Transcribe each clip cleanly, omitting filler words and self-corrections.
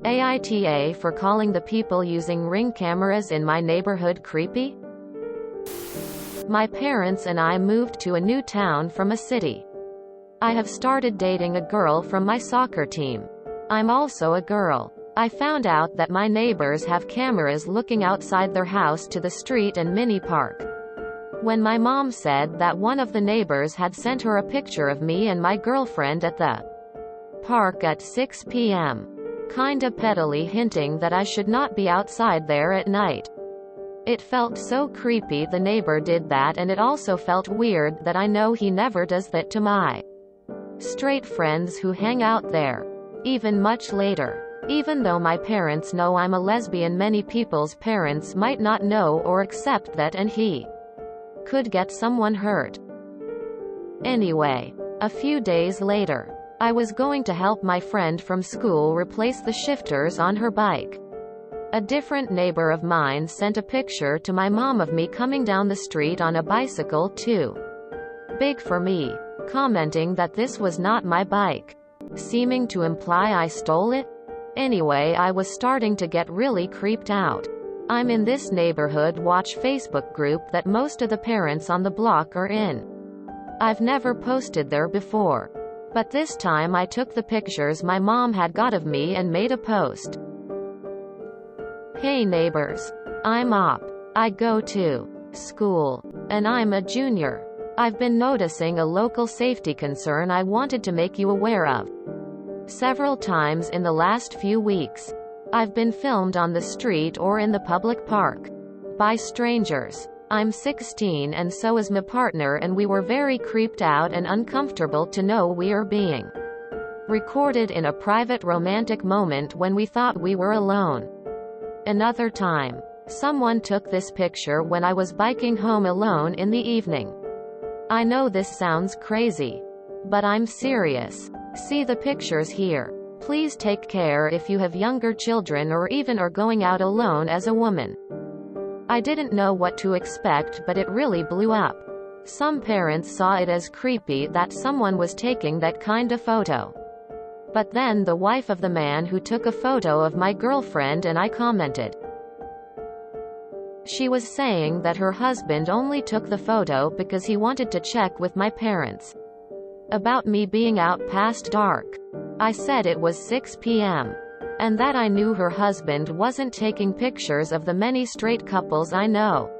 AITA for calling the people using Ring cameras in my neighborhood creepy? My parents and I moved to a new town from a city. I have started dating a girl from my soccer team. I'm also a girl. I found out that my neighbors have cameras looking outside their house to the street and mini park. When my mom said that one of the neighbors had sent her a picture of me and my girlfriend at the park at 6 p.m. kinda pettily hinting that I should not be outside there at night. It felt so creepy the neighbor did that, and it also felt weird that I know he never does that to my straight friends who hang out there. Even much later. Even though my parents know I'm a lesbian, many people's parents might not know or accept that, and he could get someone hurt. Anyway, a few days later, I was going to help my friend from school replace the shifters on her bike. A different neighbor of mine sent a picture to my mom of me coming down the street on a bicycle too big for me, commenting that this was not my bike, seeming to imply I stole it. Anyway, I was starting to get really creeped out. I'm in this neighborhood watch Facebook group that most of the parents on the block are in. I've never posted there before, but this time I took the pictures my mom had got of me and made a post. Hey neighbors. I'm Op. I go to school, and I'm a junior. I've been noticing a local safety concern I wanted to make you aware of. Several times in the last few weeks, I've been filmed on the street or in the public park by strangers. I'm 16 and so is my partner, and we were very creeped out and uncomfortable to know we are being recorded in a private romantic moment when we thought we were alone. Another time, someone took this picture when I was biking home alone in the evening. I know this sounds crazy, but I'm serious. See the pictures here. Please take care if you have younger children or even are going out alone as a woman. I didn't know what to expect, but it really blew up. Some parents saw it as creepy that someone was taking that kind of photo. But then the wife of the man who took a photo of my girlfriend and I commented. She was saying that her husband only took the photo because he wanted to check with my parents about me being out past dark. I said it was 6 p.m. and that I knew her husband wasn't taking pictures of the many straight couples I know,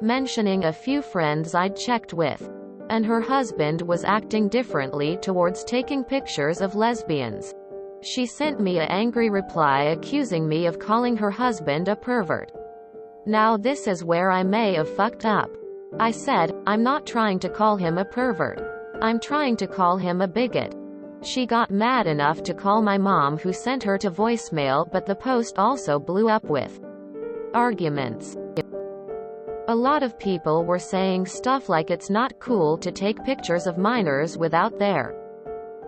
mentioning a few friends I'd checked with, and her husband was acting differently towards taking pictures of lesbians. She sent me an angry reply accusing me of calling her husband a pervert. Now this is where I may have fucked up. I said, I'm not trying to call him a pervert. I'm trying to call him a bigot. She got mad enough to call my mom, who sent her to voicemail, but the post also blew up with arguments. A lot of people were saying stuff like it's not cool to take pictures of minors without their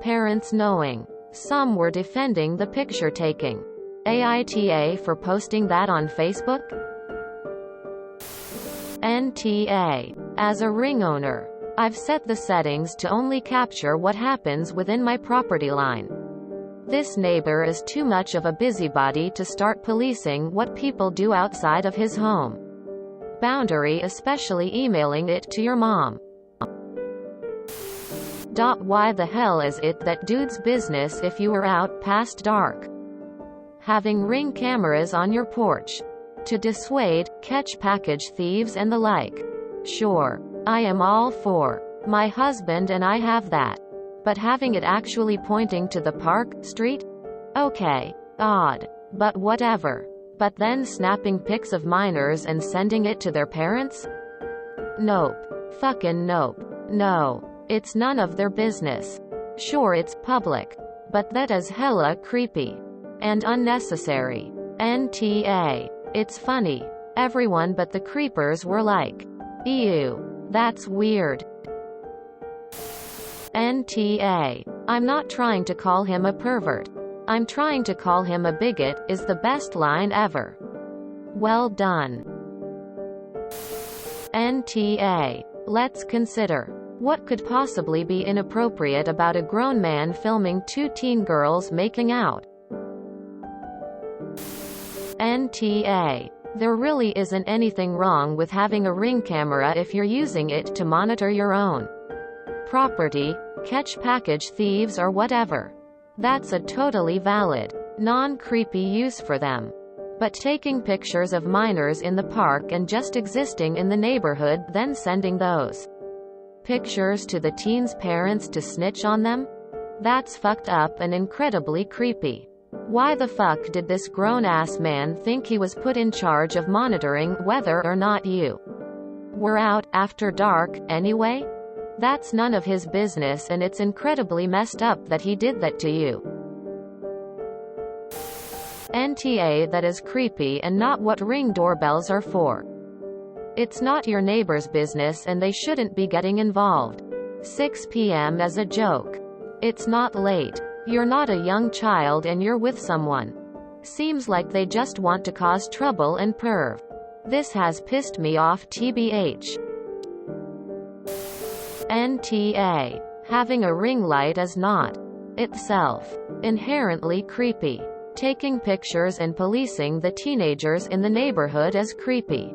parents knowing. Some were defending the picture taking. AITA for posting that on Facebook? NTA. As a Ring owner, I've set the settings to only capture what happens within my property line. This neighbor is too much of a busybody to start policing what people do outside of his home. Boundary, especially emailing it to your mom. Why the hell is it that dude's business if you are out past dark? Having Ring cameras on your porch to dissuade, catch package thieves and the like. Sure, I am all for. My husband and I have that. But having it actually pointing to the park, street? Okay. Odd. But whatever. But then snapping pics of minors and sending it to their parents? Nope. Fucking nope. No. It's none of their business. Sure, it's public. But that is hella creepy. And unnecessary. NTA. It's funny. Everyone but the creepers were like, ew. That's weird. NTA. I'm not trying to call him a pervert. I'm trying to call him a bigot, is the best line ever. Well done. NTA. Let's consider. What could possibly be inappropriate about a grown man filming two teen girls making out? NTA. There really isn't anything wrong with having a Ring camera if you're using it to monitor your own property, catch package thieves or whatever. That's a totally valid, non-creepy use for them. But taking pictures of minors in the park and just existing in the neighborhood, then sending those pictures to the teens' parents to snitch on them? That's fucked up and incredibly creepy. Why the fuck did this grown-ass man think he was put in charge of monitoring whether or not you were out after dark, anyway? That's none of his business, and it's incredibly messed up that he did that to you. NTA. That is creepy and not what Ring doorbells are for. It's not your neighbor's business and they shouldn't be getting involved. 6 p.m. as a joke. It's not late. You're not a young child and you're with someone. Seems like they just want to cause trouble and perv. This has pissed me off tbh. NTA. Having a ring light is not itself inherently creepy. Taking pictures and policing the teenagers in the neighborhood is creepy.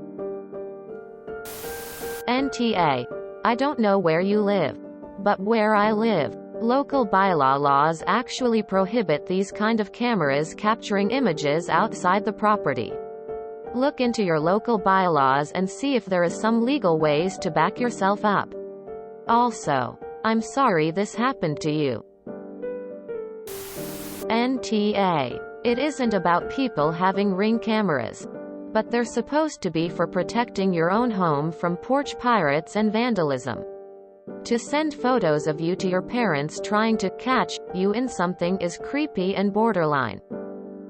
NTA. I don't know where you live, but where I live, local bylaw laws actually prohibit these kind of cameras capturing images outside the property. Look into your local bylaws and see if there is some legal ways to back yourself up. Also, I'm sorry this happened to you. NTA. It isn't about people having Ring cameras, but they're supposed to be for protecting your own home from porch pirates and vandalism. To send photos of you to your parents trying to catch you in something is creepy and borderline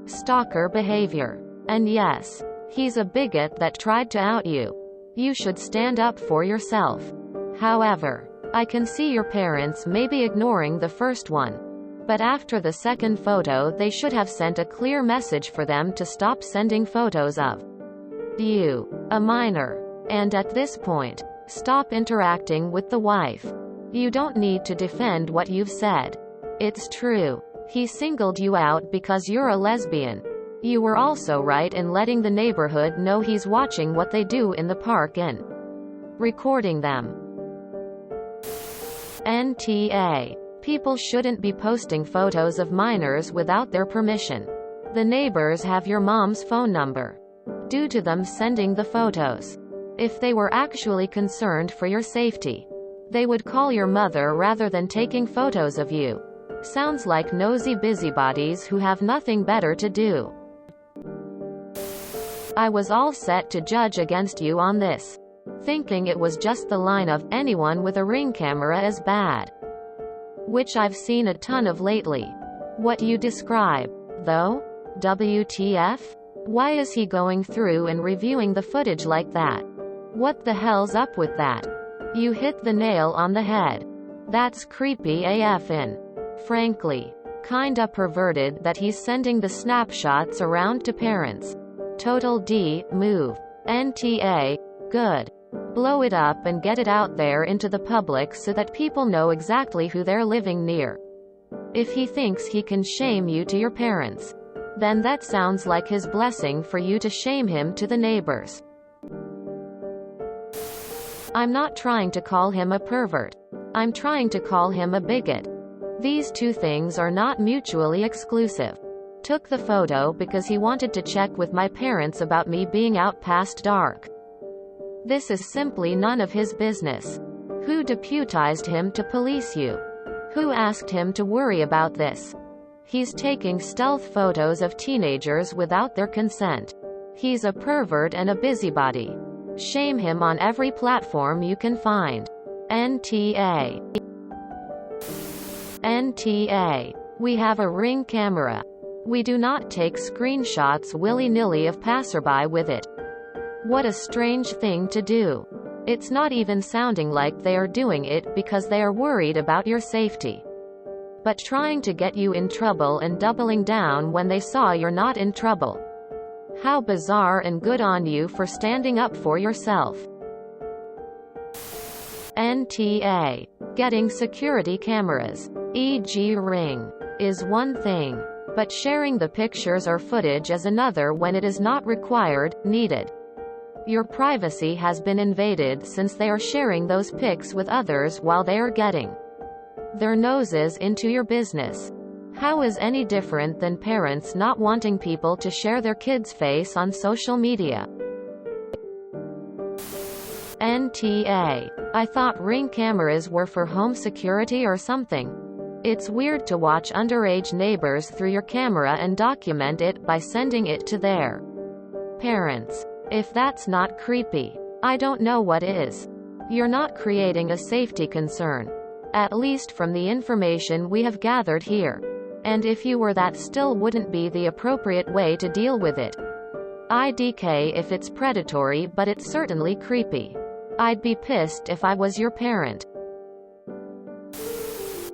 stalker behavior. And yes, he's a bigot that tried to out you. You should stand up for yourself. However, I can see your parents maybe ignoring the first one. But after the second photo, they should have sent a clear message for them to stop sending photos of you, a minor. And at this point, stop interacting with the wife. You don't need to defend what you've said. It's true. He singled you out because you're a lesbian. You were also right in letting the neighborhood know he's watching what they do in the park and recording them. NTA. People shouldn't be posting photos of minors without their permission. The neighbors have your mom's phone number. Due to them sending the photos. If they were actually concerned for your safety, they would call your mother rather than taking photos of you. Sounds like nosy busybodies who have nothing better to do. I was all set to judge against you on this, thinking it was just the line of anyone with a Ring camera is bad, which I've seen a ton of lately. What you describe, though? WTF? Why is he going through and reviewing the footage like that? What the hell's up with that? You hit the nail on the head. That's creepy AF and, frankly, kinda perverted that he's sending the snapshots around to parents. Total D move. NTA. Good. Blow it up and get it out there into the public so that people know exactly who they're living near. If he thinks he can shame you to your parents, then that sounds like his blessing for you to shame him to the neighbors. I'm not trying to call him a pervert. I'm trying to call him a bigot. These two things are not mutually exclusive. Took the photo because he wanted to check with my parents about me being out past dark. This is simply none of his business. Who deputized him to police you? Who asked him to worry about this? He's taking stealth photos of teenagers without their consent. He's a pervert and a busybody. Shame him on every platform you can find. NTA. NTA. We have a Ring camera. We do not take screenshots willy-nilly of passerby with it. What a strange thing to do. It's not even sounding like they are doing it because they are worried about your safety, but trying to get you in trouble and doubling down when they saw you're not in trouble. How bizarre, and good on you for standing up for yourself. NTA. Getting security cameras, e.g. Ring, is one thing. But sharing the pictures or footage is another when it is not required, needed. Your privacy has been invaded since they are sharing those pics with others while they are getting their noses into your business. How is any different than parents not wanting people to share their kids' face on social media? NTA. I thought Ring cameras were for home security or something. It's weird to watch underage neighbors through your camera and document it by sending it to their parents. If that's not creepy, I don't know what is. You're not creating a safety concern. At least from the information we have gathered here. And if you were, that still wouldn't be the appropriate way to deal with it. IDK if it's predatory, but it's certainly creepy. I'd be pissed if I was your parent.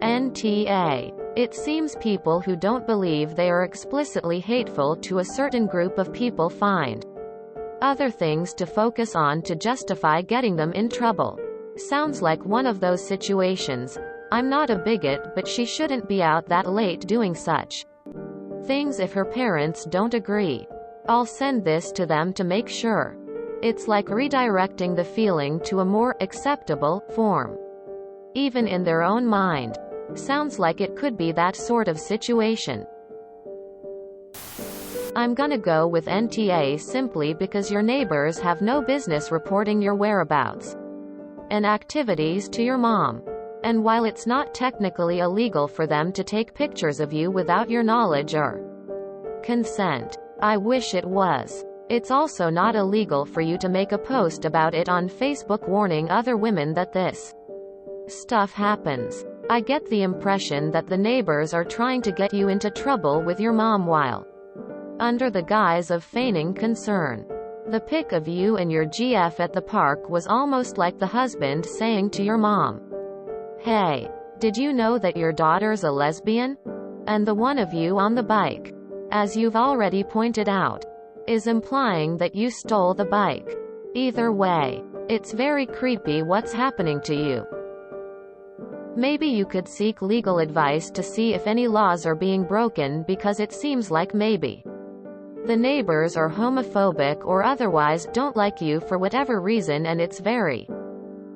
NTA. It seems people who don't believe they are explicitly hateful to a certain group of people find other things to focus on to justify getting them in trouble. Sounds like one of those situations. I'm not a bigot, but she shouldn't be out that late doing such things if her parents don't agree. I'll send this to them to make sure. It's like redirecting the feeling to a more acceptable form. Even in their own mind. Sounds like it could be that sort of situation. I'm gonna go with NTA simply because your neighbors have no business reporting your whereabouts and activities to your mom. And while it's not technically illegal for them to take pictures of you without your knowledge or consent, I wish it was. It's also not illegal for you to make a post about it on Facebook warning other women that this stuff happens. I get the impression that the neighbors are trying to get you into trouble with your mom while under the guise of feigning concern. The pic of you and your GF at the park was almost like the husband saying to your mom, "Hey, did you know that your daughter's a lesbian?" And the one of you on the bike, as you've already pointed out, is implying that you stole the bike. Either way, it's very creepy what's happening to you. Maybe you could seek legal advice to see if any laws are being broken, because it seems like maybe the neighbors are homophobic or otherwise don't like you for whatever reason, and it's very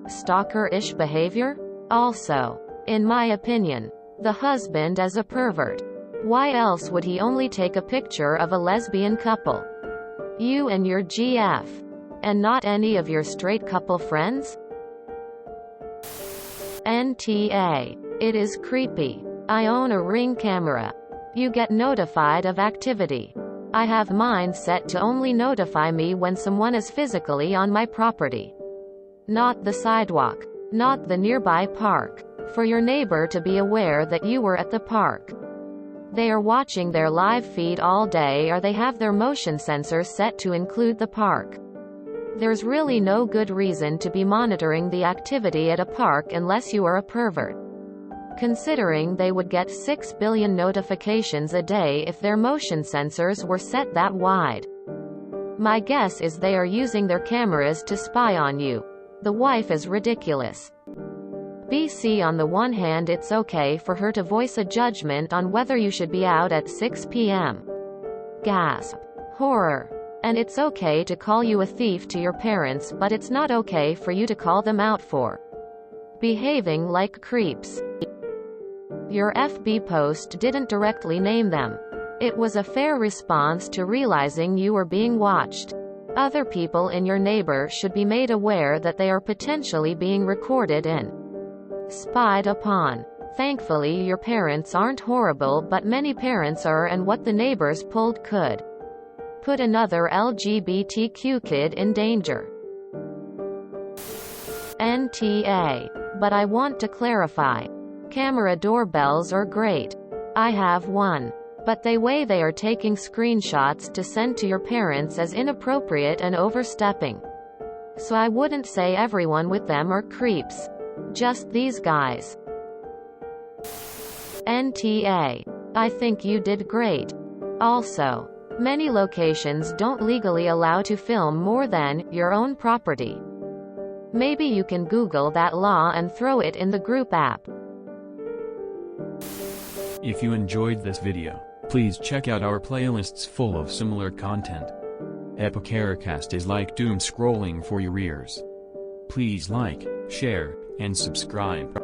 stalker-ish behavior. Also, in my opinion, the husband is a pervert. Why else would he only take a picture of a lesbian couple? You and your GF. And not any of your straight couple friends? NTA. It is creepy. I own a Ring camera. You get notified of activity. I have mine set to only notify me when someone is physically on my property. Not the sidewalk. Not the nearby park. For your neighbor to be aware that you were at the park. They are watching their live feed all day, or they have their motion sensors set to include the park. There's really no good reason to be monitoring the activity at a park unless you are a pervert. Considering they would get 6 billion notifications a day if their motion sensors were set that wide. My guess is they are using their cameras to spy on you. The wife is ridiculous. BC, on the one hand, it's okay for her to voice a judgment on whether you should be out at 6 p.m. Gasp. Horror. And it's okay to call you a thief to your parents, but it's not okay for you to call them out for behaving like creeps. Your FB post didn't directly name them. It was a fair response to realizing you were being watched. Other people in your neighbor should be made aware that they are potentially being recorded and spied upon. Thankfully, your parents aren't horrible, but many parents are, and what the neighbors pulled could put another LGBTQ kid in danger. NTA. But I want to clarify. Camera doorbells are great. I have one. But the way they are taking screenshots to send to your parents is inappropriate and overstepping. So I wouldn't say everyone with them are creeps. Just these guys. NTA. I think you did great. Also, many locations don't legally allow to film more than your own property. Maybe you can Google that law and throw it in the group app. If you enjoyed this video, Please check out our playlists full of similar content. Epicaricast is like doom scrolling for your ears. Please like, share, and subscribe.